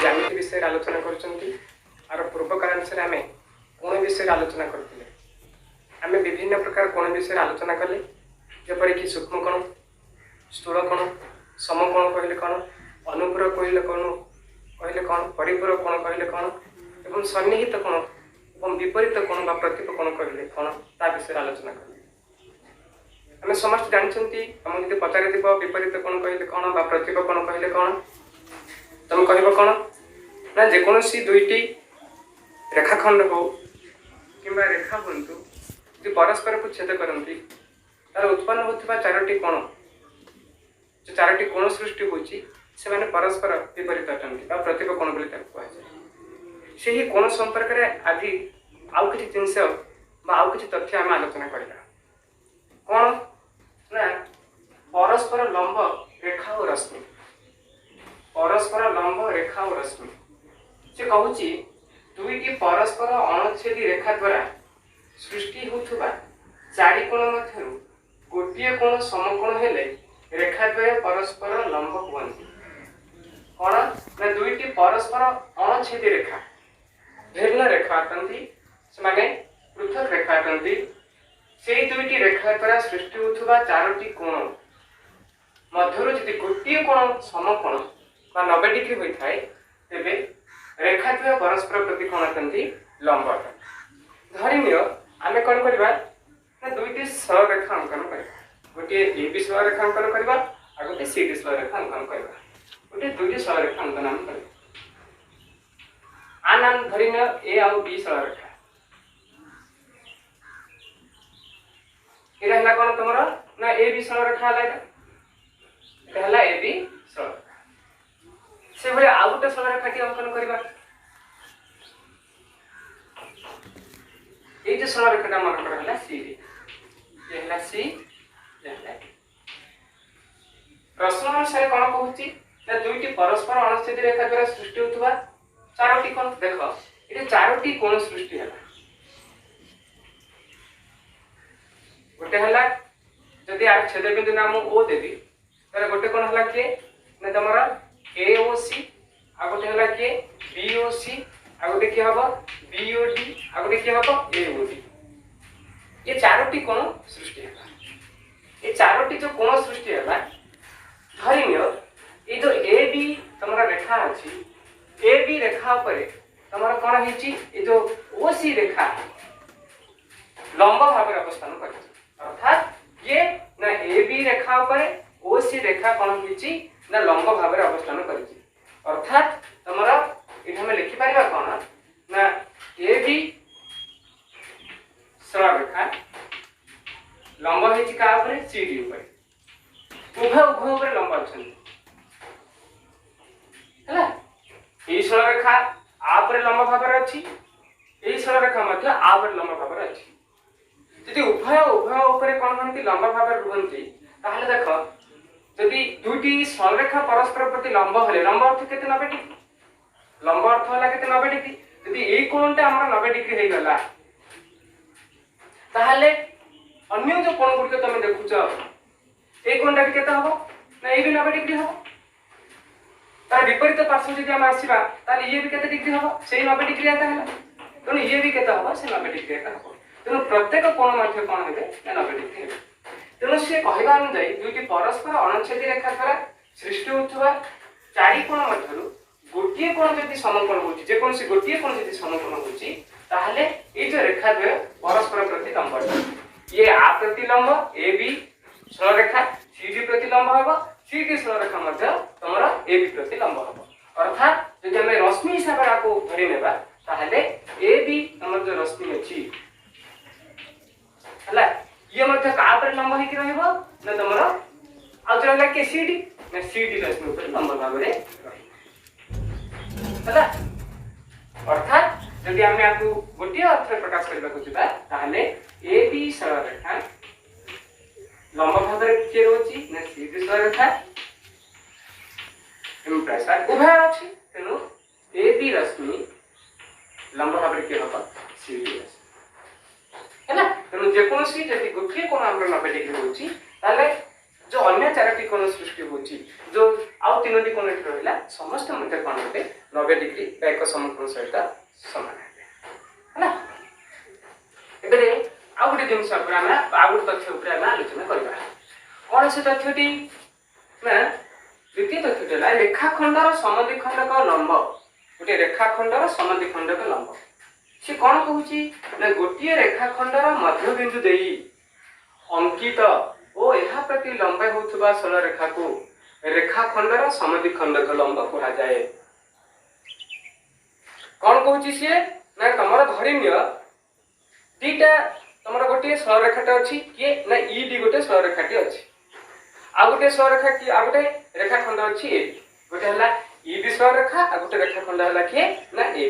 ज्यामिति विषय आलोचना कर पूर्व कालांश आम कोण विषय आलोचना करते आम विभिन्न प्रकार कोण विषय आलोचना कले जपरिक सूक्ष्म कोण स्थूल कोण समकोण कहले कौन अनुपूर कहले कौन परिपूर कोण कहले कौन एवं सन्निहित कोण एवं विपरीत कोण प्रतिप कोण कहले कौन ता विषय आलोचना कले आम समस्त जानते आमको पचार विपरीत कोण कहले कौन प्रतिप कोण कहले कौन तुम कह कौन ना जेकोसी दुईटी रेखाखंड हो कि रेखा हूँ जो परस्पर को छेद करती तार उत्पन्न होता चारोटी कोण जो चारोटी कोण सृष्टि होची से माने परस्पर विपरीत अटंती प्रतिप कोण बोली कहुए से ही कोण संपर्क में आज आउ कि जिनस आउ कि तथ्य आम आलोचना करवा कौन ना परस्पर लंब रेखा और रश्मि परस्पर लंब रेखा और रश्मि से कहूँ दुईटी परस्पर अणुच्छेदी रेखा द्वारा सृष्टि होता चारि कोण मध्य गोटे कोण समकोण हेले रेखाद्वय परस्पर लंब कहते कौन ना दुईटी परस्पर अणुच्छेदी रेखा भिन्न रेखा अटंती से पृथक रेखा अटंती से दुईटी रेखा द्वारा सृष्टि होता चारोटी कोण मध्य यदि गोटे कोण समकोण 90 डिग्री होता है तेरे रेखाद्वय परस्पर प्रति कोण अटंती लंब धरी आम कौन करवा दुईटी सररेखा अंकन करवा गोटे ए बी सररेखा अंकन करवा और गोटे सी डी सररेखा अंकन करवा गोटे दुईटी सररेखा अंकन आम कर आ नाम धरी ए आउ बी सररेखा ये कौन तुम ना ए बी सररेखा है ए बी सररेखा से भाई आउ गोटे सररेखाटी अंकन करवा ये जो सररेखाटा मन कर सी ये सी प्रश्न अनुसार कौन कहूँ ना दुईटी परस्पर अणुच्छेदी रेखा द्वारा सृष्टि होता चारोटी कोण देख ये चारोटी कोण सृष्टि है गोटे है जदि यार छेद बिंदु नाम ओ देवी तार गोटे कोण है किए ना तुम ए ओ सी आ गोटे है किए बी ओ सी आ गोटे किए हम बी ओ डी आ गोटे किए हम ए ओ डी ये चारोटी कोण सृष्टि है ये चारोटी जो कोण सृष्टि है धरी ये जो ए बी तुम रेखा अच्छी ए बी रेखा पर तुम कौन है जो ओ सी रेखा लंब भाव अवस्थान कर अर्थात ये ना ए बी रेखा पर ओ सी रेखा कौन होती ना लंब भाव अवस्थान कर अर्थात तुम ये लिखिपर कौन ना ए बी सररेखा लंब है सी डी उभय उभय लंब अच्छा है सररेखा आपर लंब भाव अच्छी सररेखा आपर लंब भाव अच्छी यदि उभय उभय उपर कौन हमें लंब भाव रुहति ताहले देख यदि दुईटी सररेखा परस्पर प्रति लंब हेले लंब अर्थ के 90 डिग्री लंब अर्थ है के 90 डिग्री यदि यही कोणटा आम 90 डिग्री हो गला ताहले अन्य जो कोण गुड़िक तुम देखुच ये कोणटा भी केते हबो ना ये भी 90 डिग्री हबो तार विपरीत पार्श्व जब आम आसवा ये भी केते डिग्री हम से 90 डिग्री आता है तेणु ये भी केते हम से 90 डिग्री आता हम तेणु प्रत्येक कोण मध्य कौन है 90 डिग्री है तेणु सी कहवा अनुजाई दुईटी परस्पर अणुच्छेदी रेखा द्वारा सृष्टि होता चारि कोण मध्य गोटे कोण जदि समकोण होची जेकोसी गोटे कोण जदि समकोण होची ताहले ये जो रेखा द्वय परस्पर प्रति लंब ये आ प्रति लंब ए बी सररेखा सी डी प्रति लंब होगा सी डी सररेखा मध्य तुम ए बी प्रति लंब हम अर्थात जब आम रश्मि हिसाब से आपको धरी नेबा ताहले ए बी तुम जो रश्मि अच्छी है ये मध्य का पर लंब होकर रहइबो ना तुम आ जो है के सी डी ना सी डी रश्मि ऊपर लंब भाव रे है अर्थात जदि आम आपको गोटे अर्थ प्रकाश करने को जीवा ताहले ए बी सररेखा लंब भाव किए रोची ना सी डी सररेखा उभय अच्छी तेणु ए बी रश्मि लंब भाव किए हम सी डी है ना तेणु जेकोसी जदि गोटे कोण आम 90 डिग्री होची ताले जो अन्य चारोटी कोण सृष्टि होची जो आउ तीनोटी कोण एठी रहिला समस्त मध्य कोण होते 90 डिग्री बा एक समकोण सहित समान है एबे आउ गोटे जिनस पर हम आउ गोटे तथ्य ऊपर हम आलोचना करबा कोन से तथ्यटी ना द्वितीय तथ्यटी है रेखाखंडर समद्विखंडक लंब गोटे रेखाखंडर समद्विखंडक लंब से कौन कहूची ना गोटे रेखाखंडर मध्य बिंदु देई अंकित और यह प्रति लंबे होउथबा सरल रेखा को रेखाखंडर समद्विखंडक लंब कहा जाए कौन कहूची से ना तमर धरिनिय दीटा तमर गोटे सरल रेखाटा अछि कि ना ई डी गोटे सरल रेखाटी अछि आ गोटे सरल रेखा कि आ गोटे रेखाखंड अछि ए गोटे हला ई डी सरल रेखा आ गोटे रेखाखंड हला कि ना ए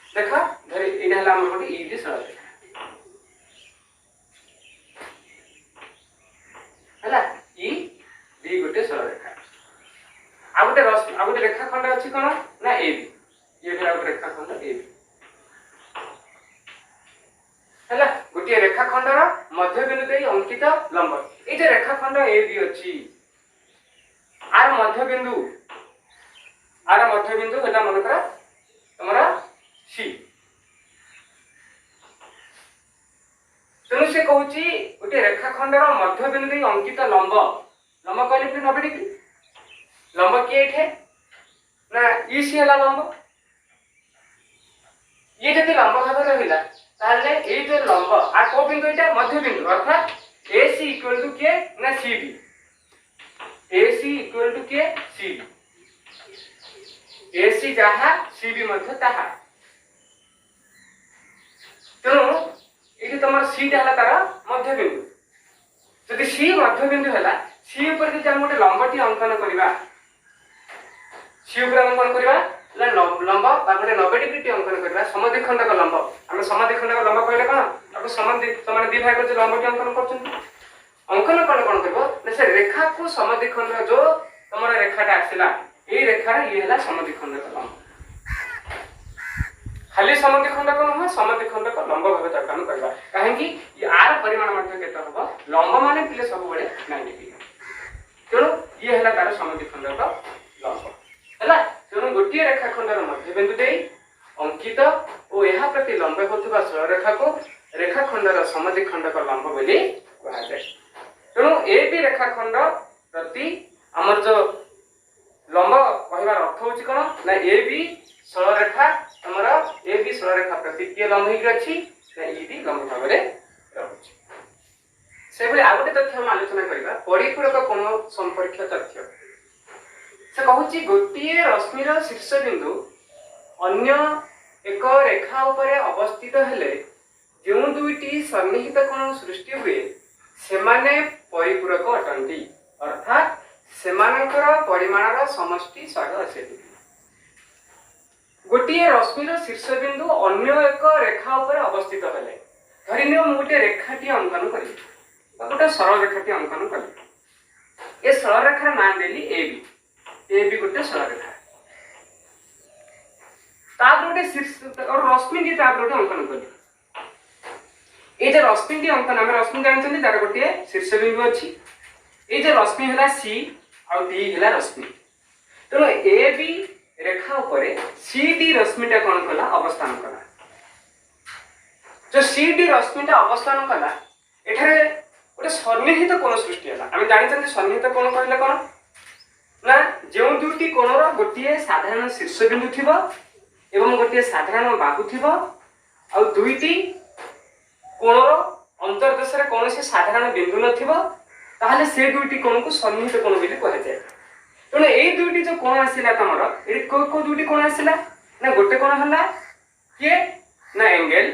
देखा धरि इना हला हम गोटे ई डी सरल रेखा हला ई डी गोटे सरल रेखा आ गोटे रेखाखंड अछि कोन ना ए बी ये भेला गोटे रेखाखंड ए बी हला गोटे रेखाखंडर मध्य बिंदु देई अंकित लंब ए जे रेखाखंड ए बी अछि आर मध्य बिंदु हेता मन करा तमरा सी तेणु से कहूची गोटे रेखाखंडर मध्य बिंदु देई अंकित लंब कहले कि 90 डिग्री लंब किए एठे ना ई सी हला लंब ये जति लंब भाग रहिला ताले ए जो लंब आ को बिंदु एटा मध्य बिंदु अर्थात AC इक्वल टू के ना CD AC इक्वल टू के CD AC जहा CB मध्य ताहा तेणु ये तमर C हला तार मध्य बिंदु जदि C मध्य बिंदु हला C ऊपर जे हम गोटे लंबटी अंकन करबा C ऊपर हम कोन करबा लंब बा गोटे 90 डिग्री टी अंकन करबा समद्विखंडक लंब हम समद्विखंडक लंब कहले कोन अब समान दि भाग जे लंबटी अंकन करछन अंकन कोन करबो ना से रेखा को समद्विखंड जो तमरा रेखाटा आसिला ए रेखा ये हला समद्विखंडक लंब खाली समद्विखंडक न समद्विखंडक लंब भाग तर्कन करबा काहे कि ये आर परिमाण मध्ये केते हबो लंब माने पिले सब बळे 90 डिग्री तेणु ये हला तार समद्विखंडक लंब हला तेणु गोटे रेखाखंडर मध्य बिंदु देई अंकित और यह प्रति लंबे होथबा सरल रेखा को रेखाखंडर समद्विखंडक लंब बोली कहा जाय तेणु ए बी रेखाखंड प्रति हमर जो लंब कहबार अर्थ होची कोन ना ए बी सरल रेखा हमरा ए बी सरल रेखा प्रति के लंब ही अछि ना ई डी लंब भाबरे रहउची से बोले आ गोटे तथ्य हम आलोचना करबा परिपूरक कोण संपर्क तथ्य से कहूची गोटिए रश्मिर शीर्ष बिंदु अन्य एक रेखा उपरे अवस्थित हेले जो दुईटी सन्निहित कोण सृष्टि हुए सेमाने परिपूरक अटंती अर्थात सेमानकर परिमाणर समष्टि सह असेति गोटिए रश्मिर शीर्ष बिंदु अन्य एक रेखा उपरे अवस्थित हेले धरिनियो मु गोटे रेखाटी अंकन करी गोटे सरल रेखाटी अंकन करी ए सरल रेखार नाम देली ए बी गोटे सरल रेखा तापर गोटे शीर्ष और रश्मि दी तापर गोटे अंकन करी ए जे रश्मि दी अंकन हम रश्मि जानछन तार गोटे शीर्ष बिंदु अछि ए जे रश्मि हला सी और डी हला रश्मि तेणु ए बी रेखा उपरे सी डी रश्मिटा कोन कला अवस्थान कला जो सी डी रश्मिटा अवस्थान कला एठारे गोटे सन्निहित कोण सृष्टि हला हम जानछन सन्निहित कोण कहले कोन ना जो दुटी कोणर गोटे साधारण शीर्ष बिंदु थिबो एवं गोटे साधारण बाहु थिबो आ दुईटी कोणर अंतर्देश रे कोनोसी साधारण बिंदु नथिबो ताहले से दुईटी कोण को सन्निहित कोण बोली कहा जाय तेणु ए दुईटी जो कोण आसिला तमर ए को दुईटी कोण आसिला ना गोटे कोण हला के ना एंगल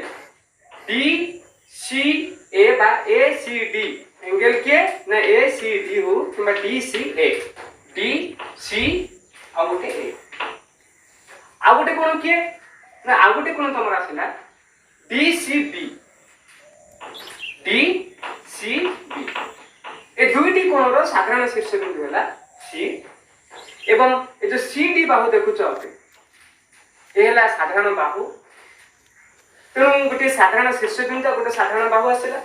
डी सी ए बा ए सी डी एंगल के ना ए सी डी हो किबा D C A D C आ गोटे ए आ गोटे कोण के ना आ गोटे कोण तमर आसिला डी सी बी ए दुईटी कोणर साधारण शीर्ष बिंदु हला सी एवं ए जो सी डी बाहु देखुछ ए हला साधारण बाहु तेणु गोटे साधारण शीर्ष बिंदु गोटे साधारण बाहु आसिला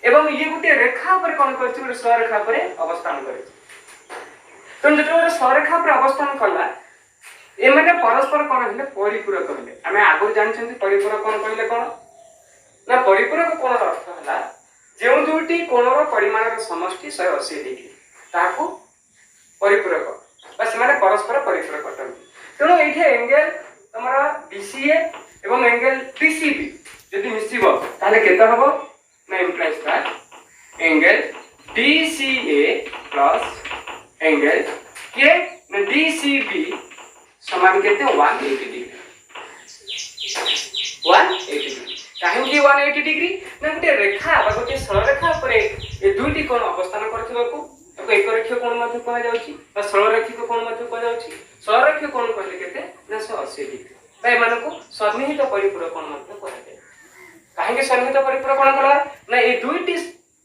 एवं ये गोटे रेखा पर कोन करछि गोटे सरल रेखा पर अवस्थान करछि तेणु जो स्वरेखा पर अवस्थान कला ए मैंने परस्पर कौन है परिपूरक कहले आम आगुरी जानते परिपूरक कौन कहले कौन ना परिपूरक कोण अर्थ है जो दुईटी कोणर परिमाण समष्टि 180 डिग्री ताकू परिपूरक से परस्पर परिपूरक अटंती तेणु ये एंगल तुम बीसीए एवं एंगल पीसीबी जदि मिसिबो ताले केते हबो ना implies that angle DCA plus angle के ना डीसीबी समान केते 180 डिग्री 180 डिग्री कहीं 180 डिग्री ना गोटे रेखा बा गोटे सरलरेखा ऊपर ए दुईटी कोण अवस्थान करथिबाकू ताको एक रेखीय कोण मध्ये कहा जाउची बा सरलरेखिक कोण मध्ये कहा जाउची सरलरेखिय कोण कहले केते ना 180 डिग्री बा एमानको सन्निहित परिपूरक कोण मध्ये कहा जाय कहीं सन्निहित परिपूरक कोण कला ना ए दुईटी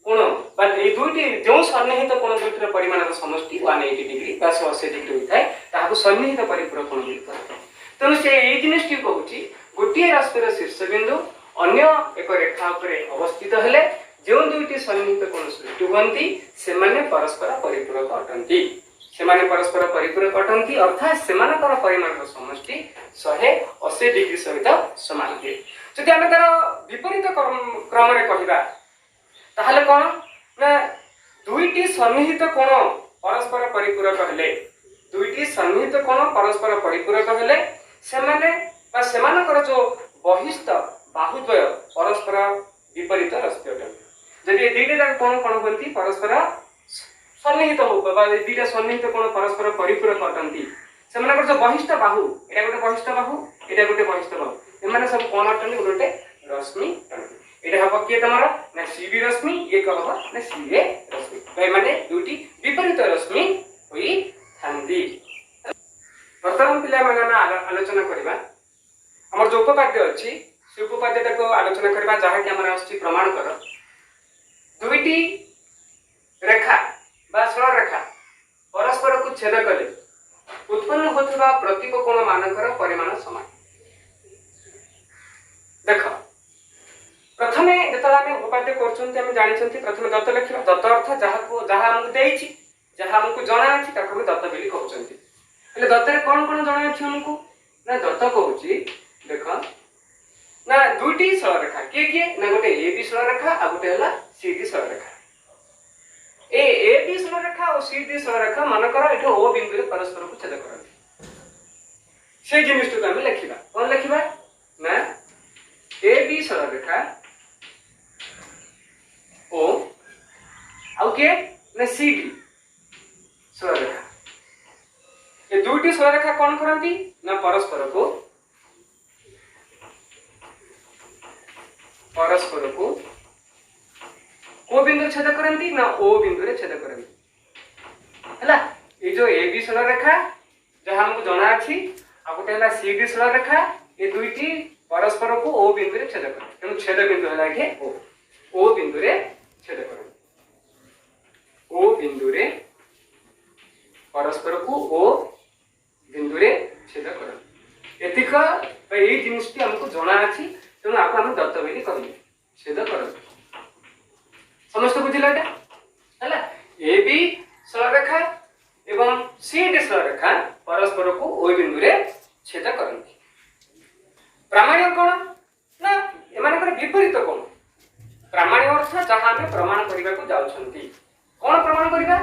कोण बा ए दुईटी जो सन्निहित कोण दुईटर परिमाणर समष्टि 180 डिग्री बा 180 डिग्री होइथाय ताको सन्निहित परिपूरक कोण बोली कहते तेणु से ए जिनिसटी कहूची गोटे राष्ट्र शीर्षबिंदु अन्य एक रेखा उपरे अवस्थित हेले जो दुईटी सन्निहित कोण सृष्टि हुअन्ति सेमाने परस्पर परिपूरक अटंती सेमाने परस्पर परिपूरक अटंती अर्थात सेमानकर परिमाणर समष्टि 180 डिग्री सहित समान हुए जदि आम तार विपरीत क्रम रे कहिबा ताहले कोन ना दुईटी सन्निहित कोण परस्पर परिपूरक हेले दुईटी सन्निहित कोण परस्पर परिपूरक हेले सेमाने बा सेमानकर जो बहिष्ठ बाहुद्वय परस्पर विपरीत रस्ते अटंती जदि दुईटा जाक कोण कोण होती परस्पर सन्निहित हो बा दुईटा सन्निहित कोण परस्पर परिपूरक अटंती सेमानकर जो बहिष्ठ बाहु एटा गोटे बहिष्ठ बाहु एटा गोटे बहिष्ठ बाहु एमाने सब कोण अटंती गोटे रश्मि अटंती एटा हबो के तमरा ना सीबी रश्मि ये कहबो ना सीए रश्मि भाई माने दुईटी विपरीत रश्मि होई थांदी वर्तमान पिला माने आलोचना करबा हमर जो उपपाद्य अछि से उपपाद्यटा को आलोचना करबा जहा कि हमरा अछि प्रमाण कर दुईटी रेखा बा सरल रेखा परस्पर को छेद कले उत्पन्न होथबा प्रतीक कोण मानकर परिमाण समान देख प्रथमे जतला हम उपपाद्य करछन्ते हम जानिछन्ते प्रथमे दत्त लिखिबा दत्त अर्थ जहा हमकु देइछि जहा हमकु जणा अछि ताको हम दत्त बोली कहउछन्ते એટલે દત્તરે કોણ કોણ જણાય છે हमकु ना दत्त कहउछि देख ना दुईटी सरल रेखा के ना गोटे ए बी सरल रेखा आ गोटे हला सी डी सरल रेखा ए बी सरल रेखा और सी डी सरल रेखा मन कर एठो ओ बिंदु रे परस्पर को छेद करନ୍ତି से जिनिस तो हम लिखिबा कोन लिखिबा ना ए बी सरल रेखा ओ आउ के ना सी डी सरल रेखा ये दुईटी सरल रेखा कोन करନ୍ତି ना परस्पर को बिंदु छेद करନ୍ତି ना ओ बिंदु रे छेद करନ୍ତି हला ये जो ए बी सरल रेखा जहा हमको जणा अछि आ गोटे हला सी डी सरल रेखा ये दुईटी परस्पर को ओ बिंदु रे छेद करନ୍ତି तेणु छेद बिंदु हला के ओ बिंदु रे छेद करନ୍ତି ओ बिंदु रे परस्पर को ओ बिंदु रे छेद करନ୍ତି एतिक ए जिनिसटी हमको जणा अछि तेणु आपको हम दत्त बोली कहले छेद करନ୍ତି समस्त बुझिला एटा हला ए बी सरल रेखा एवं सी डी सरल रेखा परस्पर को ओ बिंदु रे छेद करନ୍ତି प्रामाण्य कोण ना एमानकर विपरीत कोण प्रामाण्य अर्थ जहां हम प्रमाण करबा को जाउछन्ती कोण प्रमाण करबा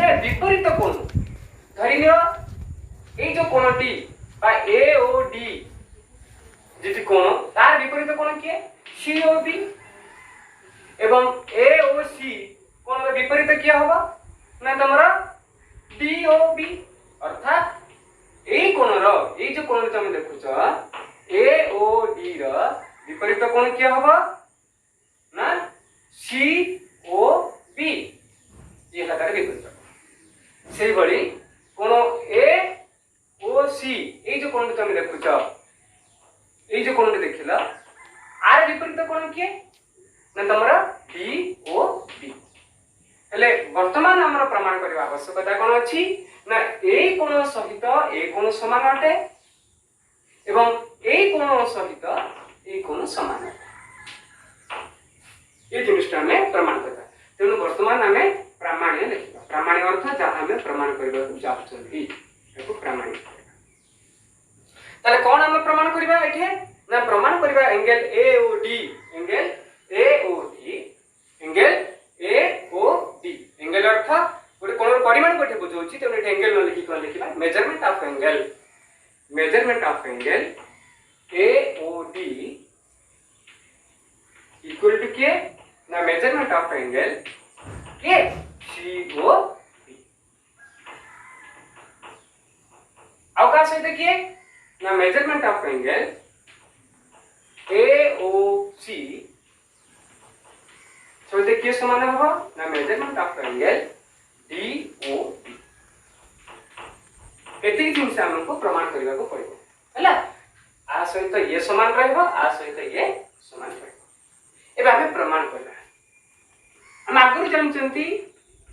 ना विपरीत कोण धरिनियो ए जो कोणटी बा ए ओ डी जेति कोण तार विपरीत कोण के सी ओ बी एवं ए ओ सी कोण विपरीत किया होबा ना तमरा डी ओ बी अर्थात ए कोणर ए जो कोण तुम देखुछ ए ओ डी र विपरीत कोण किया होबा ना सी ओ बी ये हतार विपरीत सेही बड़ी कोण ए ओ सी ए जो कोण तुम देखुछ ए जो कोण देखिला आर विपरीत कोण किए ना तमरा डी ओ बी हेले वर्तमान हमर प्रमाण करबा आवश्यकता कोन अछि ना ए कोण सहित ए कोण समान अटे एवं ए कोण सहित ए कोण समान ये जिनिसटा हमें प्रमाण करबा तेनु वर्तमान हमें प्रामाण्य लिखबा प्रामाणिक अर्थ जहाँ हमें प्रमाण करबा चाहछंती एको प्रामाणिक ताले कोन हम प्रमाण करबा एठे ना प्रमाण करबा angle AOD angle AOD angle AOD angle अर्थ गोटे कोन परिमाण कोठे बुझौछि त एठे एंगल न लिखि कोन लिखिबा measurement of angle AOD equal to के ना मेजरमेंट ऑफ एंगल के सीओडी अवकाश है देखिए ना मेजरमेंट ऑफ एंगल एओसी तो देखिए समान होगा ना मेजरमेंट ऑफ एंगल डीओडी एति जिनसे हमको प्रमाण करबा को पड़िबो हला आ सहित ये समान रहबो आ सहित ये समान रहबो एबे हमें प्रमाण करबा हम आगुर जानचंती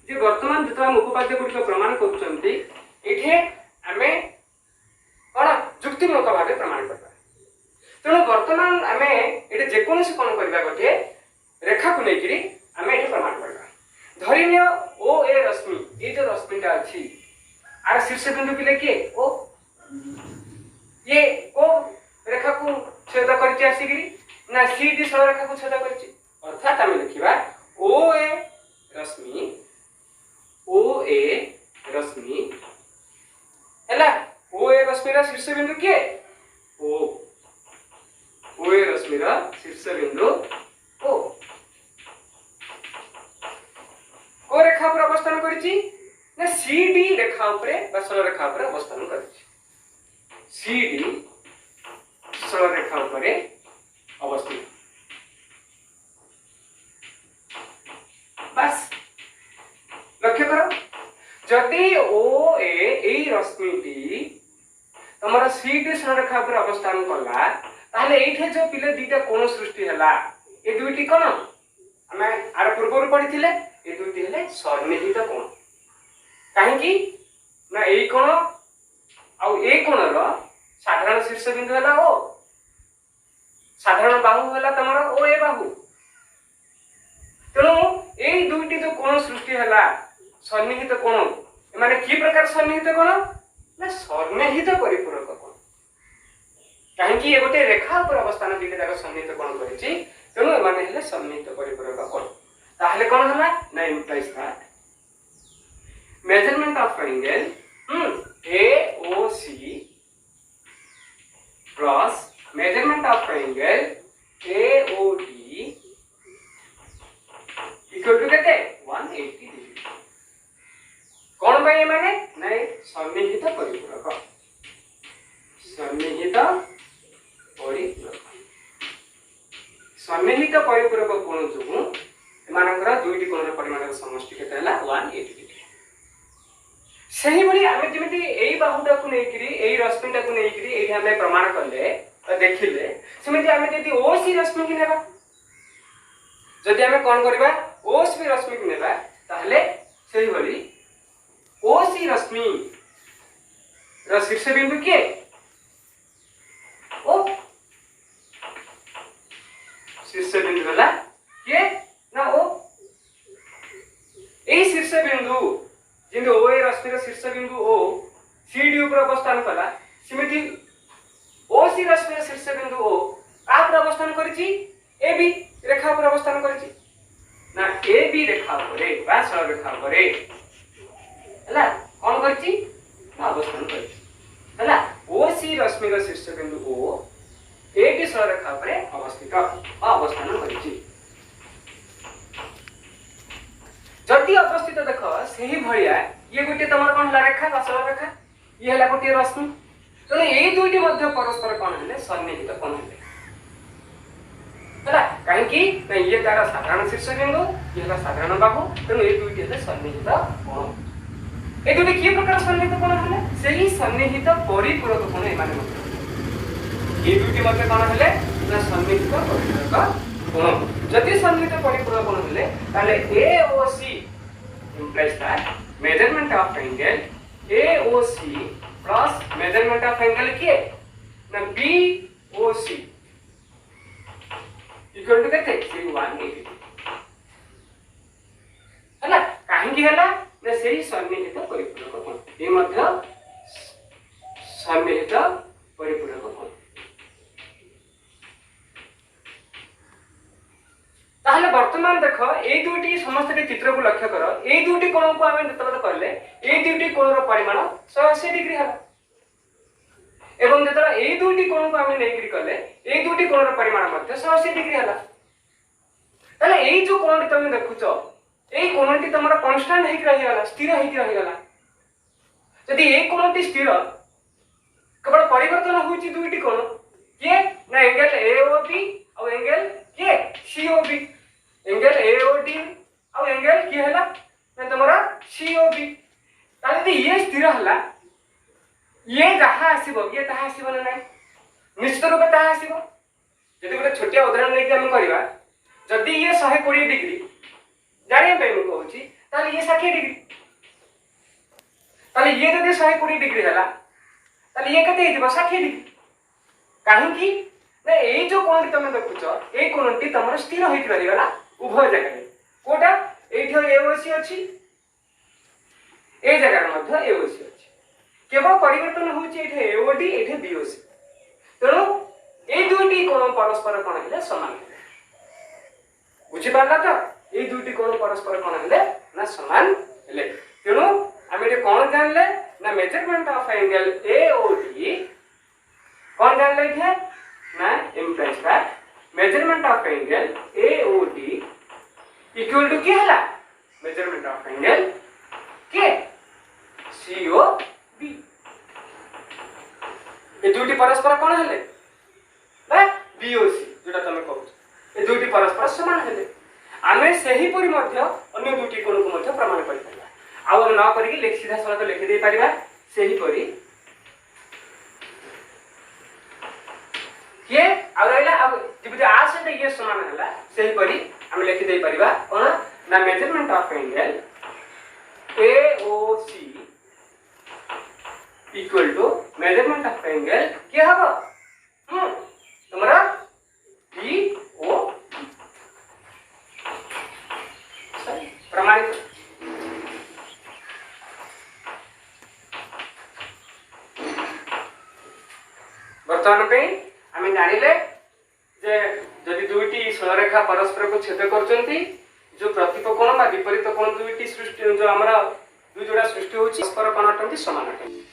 जे वर्तमान जतो हम उपपाद्य गुडी प्रमाण करचंती एठे हमें कोन जुक्तिमूलक भाव प्रमाण करबा तेणु वर्तमान आम ये जेकोसी कौन करवा गोटे रेखा को लेकिन आम ये प्रमाण करवा धरी ओ ए रश्मि ये जो रश्मिटा अच्छी आर शीर्ष बिंदु पिले किए ओ ये को रेखा को छेद करछि आसिकरी ना सी डी सरल रेखा को छेद करछि अर्थात आम लिखिबा ओ ए रश्मि हैला ओ ए रश्मि रा शीर्ष बिंदु किए ओ ए रश्मि रा शीर्ष बिंदु ओ को रेखा पर अवस्थान करछि ना सीडी रेखा ऊपर बा सरल रेखा ऊपर अवस्थान करछि सीडी सरल रेखा ऊपर अवस्थित बस लक्ष्य करो जदि ओ ए रश्मिटी तमर सीडी सरल रेखा ऊपर अवस्थान कला ताहले एठे जो पिले दुईटा कोण सृष्टि हला ए दुईटी कोण हमें आर पूर्व पढ़ी ए दुईटी हेले सन्निहित कोण काहे कि ना एई कोण आ ए कोणर साधारण शीर्ष बिंदु हला ओ साधारण बाहु हला तमर ओ ए बाहु तेणु एई दुईटी जो कोण सृष्टि हला सन्निहित कोण माने की प्रकार सन्निहित कोण ना सन्निहित परिपूरक कोण कहीं ये गोटे रेखा पर अवस्थान दुईटा जाक सन्निहित कोण करिछि तेणु एमाने हेले सन्निहित परिपूरक कोण ताहले कोण हला ना implies that measurement of angle AOC plus measurement of angle AOD equal to केते 180 डिग्री कोन भाई माने नै सन्निहित परिपूरक सन्निहित परिपूरक कोण जो एमानकर दुईटी कोणर परिमाणर समष्टि केते हला 180 डिग्री सही बड़ी आमे जेमिति एई बाहुटा को नेकरी एई रश्मिटा को नेकरी एई हमें प्रमाण करले त देखिले सेमिति आमे जदि ओसी रश्मि कि नेबा जदि आमे कोन करबा ओसी रश्मि कि नेबा ताहले सही बड़ी ओसी रश्मि र शीर्ष बिंदु के ओ शीर्ष बिंदु होला के ना ओ एई शीर्ष बिंदु जिंदे ओ ए रश्मि शीर्ष बिंदु ओ सीडी ऊपर अवस्थान कला सिमिति ओ सी रश्मि शीर्ष बिंदु ओ आ पर अवस्थान करिछि ए बी रेखा पर अवस्थान करिछि ना ए बी रेखा ऊपर बा सरल रेखा ऊपर हला कोन करिछि ना अवस्थान करिछि हला ओ सी रश्मि शीर्ष बिंदु ओ ए बी सरल रेखा ऊपर अवस्थित अवस्थान करिछि जति अवस्थित देख सही भलिया ये गोटे तमर कोन रेखा सरल रेखा ये हला गोटे रश्मि तेणु ये दुईटी मध्य परस्पर कोन हेले सन्निहित कोन हेले हला काहे कि ना ये तार साधारण शीर्ष बिंदु ये हला साधारण बाहु तेणु ये दुईटी हेले सन्निहित कोन ए दुईटी की प्रकार सन्निहित कोन हेले सही सन्निहित परिपूरक कोन ए माने ये दुईटी मध्य कोन हेले ना सन्निहित परिपूरक कोन जति सन्निहित परिपूरक कोन हेले ताले AOC implies that measurement of angle AOC plus measurement of angle किए ना BOC equal to केते 180 हला काहे की हला ना सेही सन्निहित परिपूरक कोण ये मध्य सन्निहित परिपूरक कोण ताहले वर्तमान देख ए दुईटी समस्त चित्र को लक्ष्य कर ए दुईटी कोण को आम जो कले ए दुईटी कोण परिमाण 180 डिग्री है एवं जो ए दुईटी कोण को आम नहीं कले ए दुईटी कोण परिमाण 180 डिग्री है ताले ए जो कोण तुम देखुच ए कोणटी तुम कांस्टेंट होकर रहीगला स्थिर होकर रहीगला यदि ए कोणटी स्थिर केवल परिवर्तन होची दुईटी कोण किए ना एंगल एओबी और एंगल किए सीओबी एंगल एओडी और एंगल किए हला ना तुमरा सीओबी ताले यदि ये स्थिर हला ये जहाँ आसीबो ये तहाँ आसीबो ना नहीं निश्चित रूप तहाँ आसीबो यदि गोटे छोटिया उदाहरण लेके हम करबा जदि ये 120 डिग्री जानिया पे मैं कहूची ताले ये 60 डिग्री ताले ये जदि 120 डिग्री हला ताले ये कते हितबो 60 डिग्री काहे कि ना ए जो कोण तुम देखुछ ए कोणटी तमर स्थिर होई रहीगला उभय जगह रे कोटा एठो एओसी अछि ए जगह मध्य एओसी अछि केवल परिवर्तन होची एठे एओडी एठे बीओसी तेणु ए दुईटी कोण परस्पर कोण हेले समान बुझी पारला तो ए दुईटी कोण परस्पर कोण हेले ना समान हेले तेणु हम एठे कोण जानले ना मेजरमेंट ऑफ एंगल एओडी कोण जानले थे ना implies that measurement of angle AOD equal to क्या हला measurement of angle के COB ये दुईटी परस्पर कोण हेले ना BOC जोटा तमे कहू ये दुईटी परस्पर समान हेले आमे सही परि मध्य अन्य दुईटी कोण को मध्य प्रमाण करि परिबा आ न करिके सीधा सलत लिखि दे परिबा सही परि ये आ रहला अब जब आ से ये समान हला सही परि हम लिखि दे परिबा कोन ना measurement of angle AOC equal to measurement of angle क्या हबो तुम्हारा BO सही प्रमाणित वर्तमान पे आम जानिले जे जदि दुईटी सरलरेखा परस्पर को छेद करचंती जो प्रतिप कोण बा विपरीत कोण दुईटी सृष्टि जो हमरा दुई जोड़ा सृष्टि होची परस्पर कोण अटंती समान अटंती